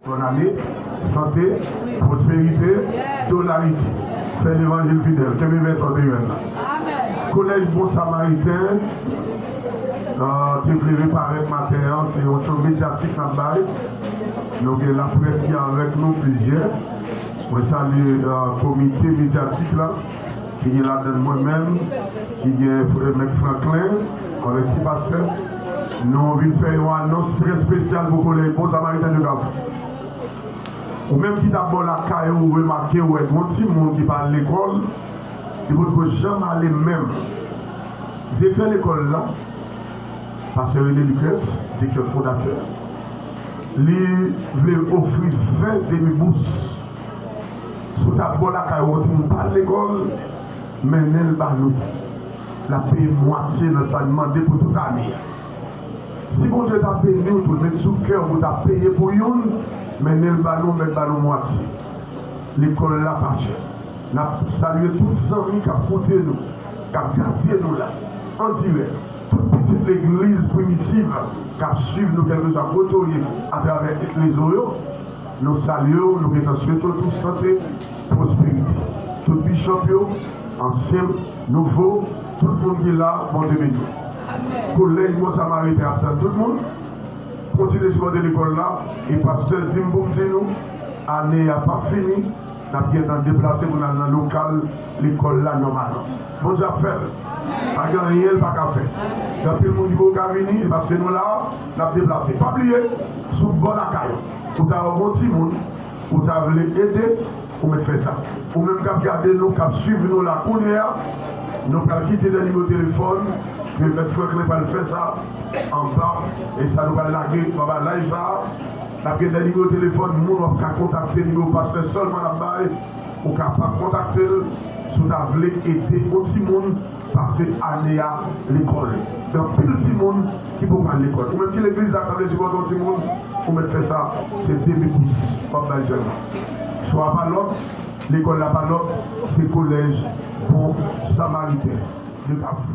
Bonne année, santé, prospérité, dollarité. C'est l'évangile fidèle. Quel est verset de Amen. Collège Bon Samaritain, tu peux réparer matin, c'est autre chose médiatique dans le bail. Donc la presse qui est avec nous plusieurs. Je salue le comité médiatique là, qui est là dedans moi-même, qui est M. Franklin, avec six pasteurs. Nous venons faire une annonce très spéciale pour le collège Bon Samaritain de Gavou. Ou même qui d'abord la caille ou remarqué ou est un petit monde qui parle de l'école, il ne faut jamais aller même. J'ai fait l'école là, parce que René Lucas, c'est le fondateur. Il voulait offrir 20 demi-bourses. Sous d'abord la caille ou on parle de l'école, mais elle va nous. La paye moitié dans sa demande pour toute l'année. Si bon Dieu t'a payé, vous mettez sous cœur, vous t'a payé pour une, mais nous allons moitié. L'école là, pas cher. Nous saluons tous les amis qui ont côté nous, qui ont gardé nous là, en direct. Toute petite église primitive qui a suivi nous, quelque chose à travers l'église Oyo. Nous saluons, nous souhaitons toute santé, prospérité. Tout bishop, ancien, nouveau, tout le monde qui est là, bon Dieu béni. Collège Bon Samaritain attend tout le monde. Continuez sur l'école là. Et pasteur Dimboum dit nous, l'année n'a pas fini. Nous avons bien déplacé pour dans le local, l'école là normalement. Bon Dieu a fait. Pas gagné, pas qu'à faire. Depuis le monde qui va venir, parce que nous là, nous avons déplacé. Pas oublier, sous le bon accueil. Vous avez un petit monde, vous avez aider, vous me faites ça. Vous même garder nous, suivre nous la couleur. Nous allons quitter le numéro de téléphone. Mais M. Franklin va faire ça en bas. Et ça nous va laguer, on va live ça. Après le numéro de téléphone, nous allons contacter le numéro pasteur seulement là-bas. Ou capable de contacter si vous voulez aider au petit monde passer année à l'école. Donc, tout le petit monde qui peut prendre l'école. Ou même qui l'église a attendé sur votre petit monde, pour mettre faire ça, c'est 2000 pouces. Comme dans seulement. Soit pas l'autre, l'école là pas l'autre, c'est le collège Bon Samaritain de Gavou.